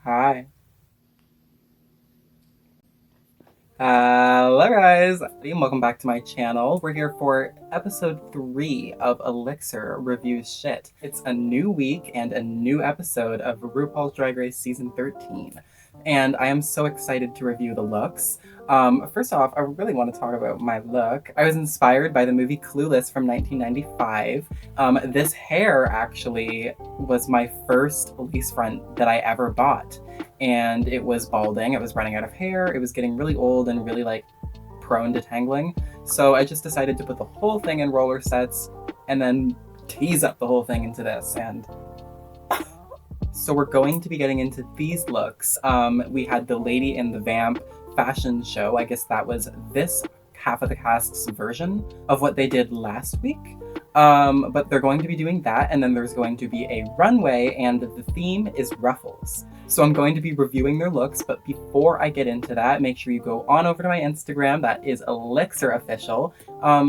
Hi. Hello guys, and welcome back to my channel. We're here for episode 3 of Elixxirr Reviews Shit. It's a new week and a new episode of RuPaul's Drag Race Season 13. And I am so excited to review the looks. First off, I really want to talk about my look. I was inspired by the movie Clueless from 1995. This hair actually was my first lace front that I ever bought. And it was balding, it was running out of hair, it was getting really old and really prone to tangling. So I just decided to put the whole thing in roller sets and then tease up the whole thing into this. And so we're going to be getting into these looks. We had the Lady in the Vamp fashion show. I guess that was this half of the cast's version of what they did last week. But they're going to be doing that, and then there's going to be a runway, and the theme is ruffles. So I'm going to be reviewing their looks, but before I get into that, make sure you go on over to my Instagram. That is Elixxirr Official,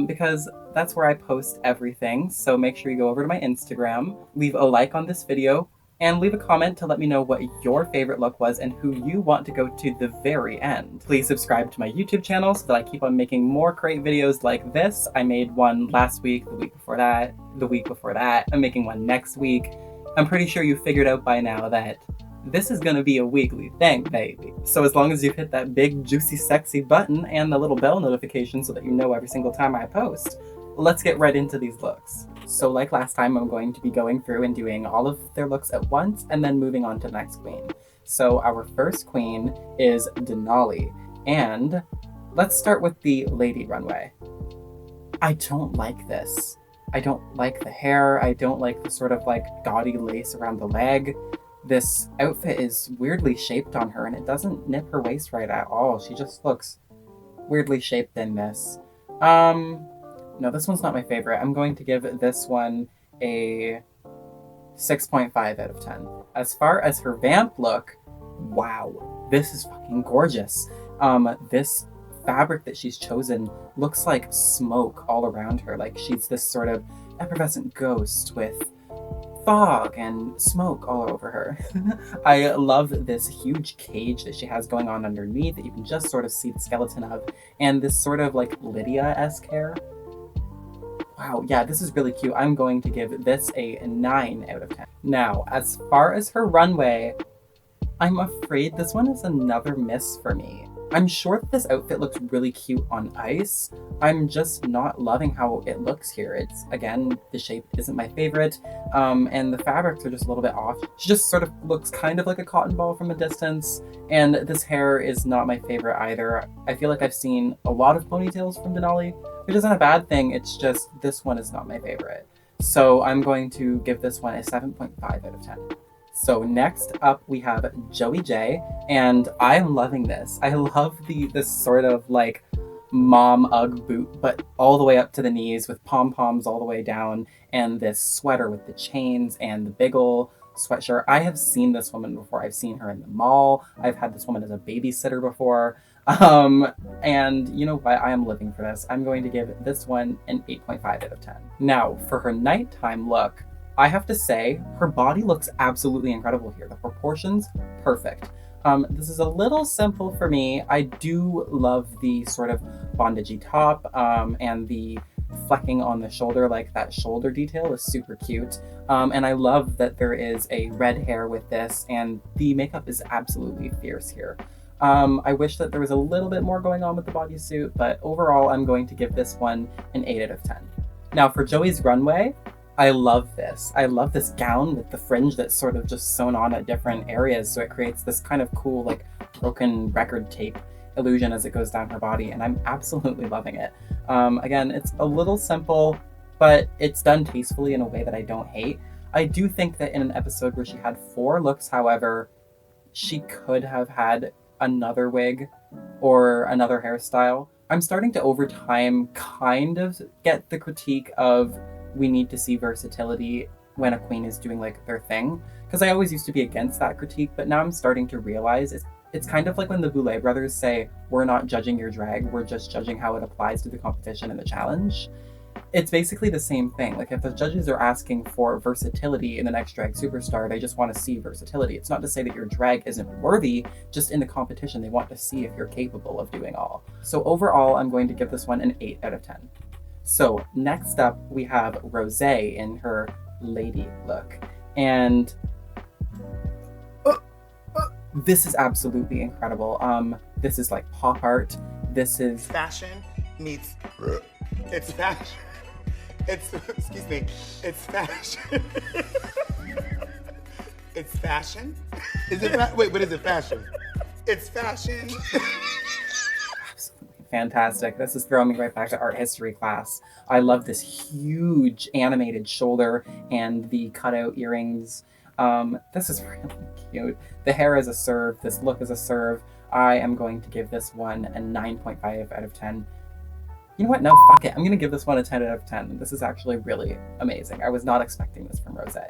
because that's where I post everything. So make sure you go over to my Instagram, leave a like on this video, and leave a comment to let me know what your favorite look was and who you want to go to the very end. Please subscribe to my YouTube channel so that I keep on making more great videos like this. I made one last week, the week before that, the week before that. I'm making one next week. I'm pretty sure you figured out by now that this is gonna be a weekly thing, baby. So as long as you've hit that big, juicy, sexy button and the little bell notification so that you know every single time I post, let's get right into these looks. So like last time, I'm going to be going through and doing all of their looks at once and then moving on to the next queen. So our first queen is Denali, and let's start with the Lady Runway. I don't like this. I don't like the hair. I don't like the sort of gaudy lace around the leg. This outfit is weirdly shaped on her and it doesn't nip her waist right at all. She just looks weirdly shaped in this. No, this one's not my favorite. I'm going to give this one a 6.5 out of 10. As far as her vamp look, wow, this is fucking gorgeous. This fabric that she's chosen looks like smoke all around her. Like she's this sort of effervescent ghost with fog and smoke all over her. I love this huge cage that she has going on underneath that you can just sort of see the skeleton of, and this sort of Lydia-esque hair. Wow, yeah, this is really cute. I'm going to give this a 9 out of 10. Now, as far as her runway, I'm afraid this one is another miss for me. I'm sure that this outfit looks really cute on ice. I'm just not loving how it looks here. It's, again, the shape isn't my favorite, and the fabrics are just a little bit off. She just sort of looks kind of like a cotton ball from a distance, and this hair is not my favorite either. I feel like I've seen a lot of ponytails from Denali, which isn't a bad thing, it's just this one is not my favorite. So I'm going to give this one a 7.5 out of 10. So next up we have Joey J, and I'm loving this. I love this sort of mom Ugg boot, but all the way up to the knees with pom-poms all the way down, and this sweater with the chains and the big ol' sweatshirt. I have seen this woman before. I've seen her in the mall. I've had this woman as a babysitter before. And you know what? I am living for this. I'm going to give this one an 8.5 out of 10. Now, for her nighttime look, I have to say, her body looks absolutely incredible here. The proportions, perfect. This is a little simple for me. I do love the sort of bondagey top, and the flecking on the shoulder, that shoulder detail is super cute. And I love that there is a red hair with this, and the makeup is absolutely fierce here. I wish that there was a little bit more going on with the bodysuit, but overall I'm going to give this one an 8 out of 10. Now for Joey's runway, I love this. I love this gown with the fringe that's sort of just sewn on at different areas, so it creates this kind of cool broken record tape illusion as it goes down her body, and I'm absolutely loving it. Again, it's a little simple, but it's done tastefully in a way that I don't hate. I do think that in an episode where she had 4 looks, however, she could have had another wig or another hairstyle. I'm starting to over time kind of get the critique of we need to see versatility when a queen is doing their thing, because I always used to be against that critique, but now I'm starting to realize it's kind of like when the Boulet brothers say, we're not judging your drag, we're just judging how it applies to the competition and the challenge. It's basically the same thing. Like if the judges are asking for versatility in the next drag superstar, they just want to see versatility. It's not to say that your drag isn't worthy, just in the competition, they want to see if you're capable of doing all. So overall, I'm going to give this one an 8 out of 10. So next up, we have Rosé in her lady look. And this is absolutely incredible. This is like pop art. This is fashion meets, it's fashion. It's, excuse me, it's fashion. It's fashion? Is it, wait, but is it fashion? It's fashion. Absolutely fantastic. This is throwing me right back to art history class. I love this huge animated shoulder and the cutout earrings. This is really cute. The hair is a serve, this look is a serve. I am going to give this one a 9.5 out of 10. You know what? No, fuck it. I'm going to give this one a 10 out of 10. This is actually really amazing. I was not expecting this from Rosé.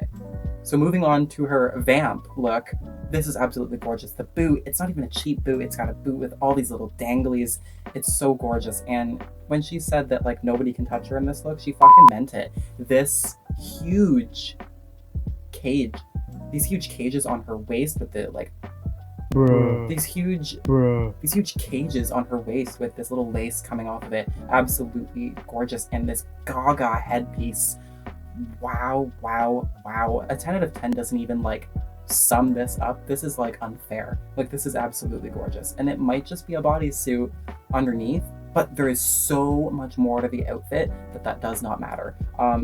So moving on to her vamp look. This is absolutely gorgeous. The boot, it's not even a cheap boot. It's got a boot with all these little danglies. It's so gorgeous. And when she said that like nobody can touch her in this look, she fucking meant it. This huge cage, these huge cages on her waist with the like these huge cages on her waist with this little lace coming off of it. Absolutely gorgeous. And this gaga headpiece. Wow, wow, wow. A 10 out of 10 doesn't even like sum this up. This is like unfair. Like this is absolutely gorgeous. And it might just be a bodysuit underneath, but there is so much more to the outfit that does not matter.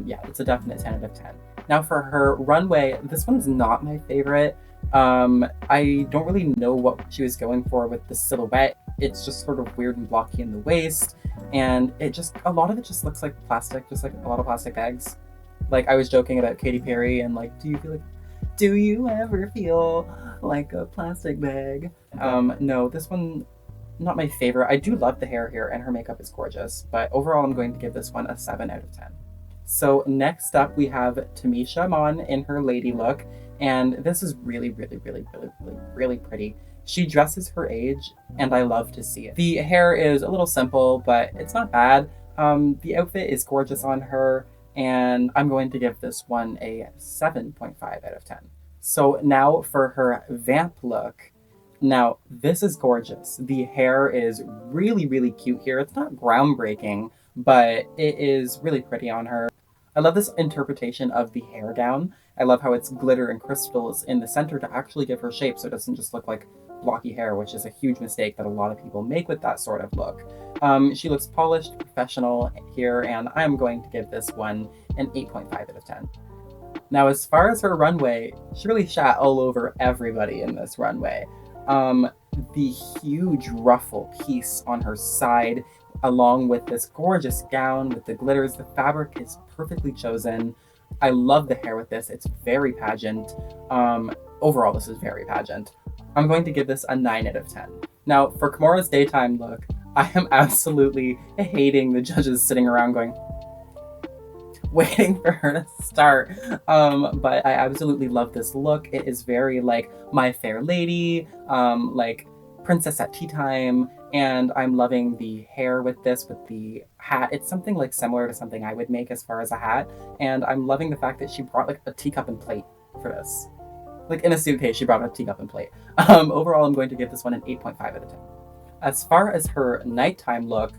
Yeah, it's a definite 10 out of 10. Now for her runway, this one's not my favorite. I don't really know what she was going for with the silhouette. It's just sort of weird and blocky in the waist, and a lot of it just looks like plastic, just like a lot of plastic bags. Like I was joking about Katy Perry and like, do you ever feel like a plastic bag? No, this one, not my favorite. I do love the hair here and her makeup is gorgeous, but overall I'm going to give this one a 7 out of 10. So next up we have Tamisha Mon in her lady look. And this is really, really, really, really, really, really pretty. She dresses her age, and I love to see it. The hair is a little simple, but it's not bad. The outfit is gorgeous on her, and I'm going to give this one a 7.5 out of 10. So now for her vamp look. Now, this is gorgeous. The hair is really, really cute here. It's not groundbreaking, but it is really pretty on her. I love this interpretation of the hair down. I love how it's glitter and crystals in the center to actually give her shape so it doesn't just look like blocky hair, which is a huge mistake that a lot of people make with that sort of look. She looks polished, professional here, and I'm going to give this one an 8.5 out of 10. Now, as far as her runway, she really shat all over everybody in this runway. The huge ruffle piece on her side, along with this gorgeous gown with the glitters. The fabric is perfectly chosen. I love the hair with this. It's very pageant. Overall, this is very pageant. I'm going to give this a 9 out of 10. Now, for Kimura's daytime look, I am absolutely hating the judges sitting around going, waiting for her to start. But I absolutely love this look. It is very like My Fair Lady, like Princess at Tea Time. And I'm loving the hair with this, with the hat. It's something like similar to something I would make as far as a hat. And I'm loving the fact that she brought like a teacup and plate for this. Like in a suitcase, she brought a teacup and plate. Overall, I'm going to give this one an 8.5 out of 10. As far as her nighttime look,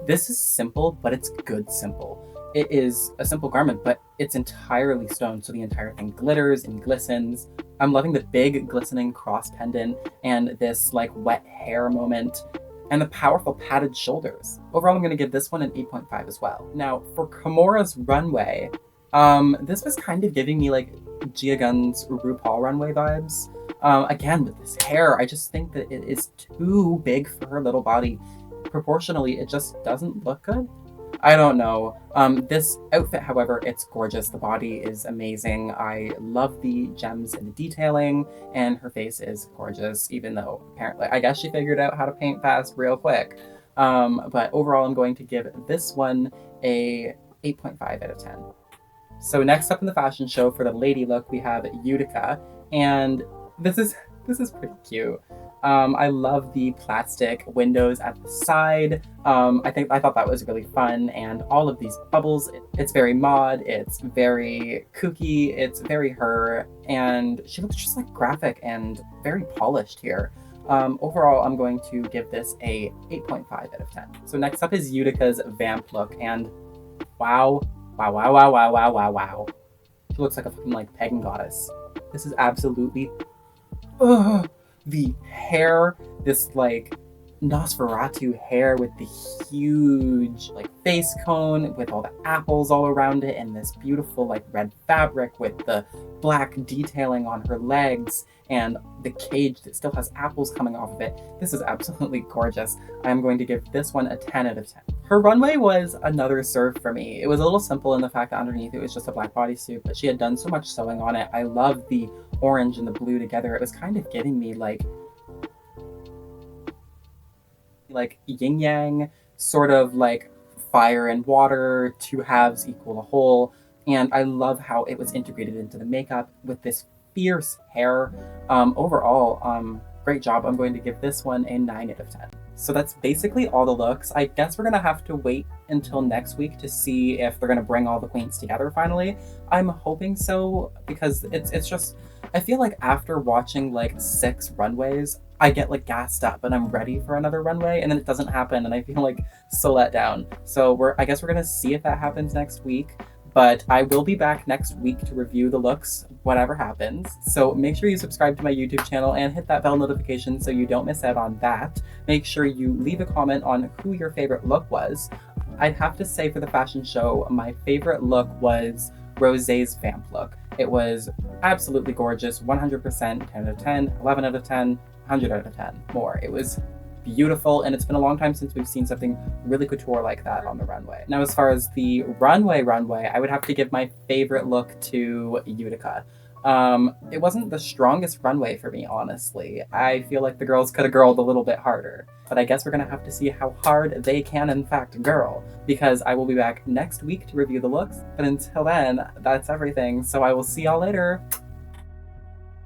this is simple, but it's good simple. It is a simple garment, but it's entirely stone, so the entire thing glitters and glistens. I'm loving the big glistening cross pendant and this like wet hair moment and the powerful padded shoulders. Overall, I'm going to give this one an 8.5 as well. Now, for Kimura's runway, this was kind of giving me like Gia Gunn's RuPaul runway vibes. Again, with this hair, I just think that it is too big for her little body. Proportionally, it just doesn't look good. I don't know. This outfit, however, it's gorgeous. The body is amazing. I love the gems and the detailing, and her face is gorgeous, even though apparently, I guess she figured out how to paint fast real quick. But overall, I'm going to give this one a 8.5 out of 10. So next up in the fashion show for the lady look, we have Utica, and this is This is pretty cute. I love the plastic windows at the side. I thought that was really fun, and all of these bubbles, it's very mod, it's very kooky, it's very her, and she looks just like graphic and very polished here. Overall, I'm going to give this a 8.5 out of 10. So next up is Utica's vamp look, and wow, wow, wow, wow, wow, wow, wow, wow. She looks like a fucking like pagan goddess. This is absolutely, the hair, this like Nosferatu hair with the huge like face cone with all the apples all around it, and this beautiful like red fabric with the black detailing on her legs and the cage that still has apples coming off of it. This is absolutely gorgeous. I'm going to give this one a 10 out of 10. Her runway was another serve for me. It was a little simple in the fact that underneath it was just a black bodysuit, but she had done so much sewing on it. I love the orange and the blue together. It was kind of giving me like yin yang, sort of like fire and water, two halves equal a whole. And I love how it was integrated into the makeup with this fierce hair. Overall, great job. I'm going to give this one a 9 out of 10. So that's basically all the looks. I guess we're gonna have to wait until next week to see if they're gonna bring all the queens together finally. I'm hoping so, because it's just, I feel like after watching like 6 runways, I get like gassed up and I'm ready for another runway, and then it doesn't happen and I feel like so let down. So I guess we're gonna see if that happens next week. But I will be back next week to review the looks, whatever happens. So make sure you subscribe to my YouTube channel and hit that bell notification so you don't miss out on that. Make sure you leave a comment on who your favorite look was. I'd have to say for the fashion show, my favorite look was Rosé's vamp look. It was absolutely gorgeous, 100%, 10 out of 10, 11 out of 10, 100 out of 10, more. It was beautiful, and it's been a long time since we've seen something really couture like that on the runway. Now, as far as the runway, I would have to give my favorite look to Utica. It wasn't the strongest runway for me, honestly. I feel like the girls could have girled a little bit harder, but I guess we're gonna have to see how hard they can in fact girl, because I will be back next week to review the looks. But until then, that's everything, so I will see y'all later.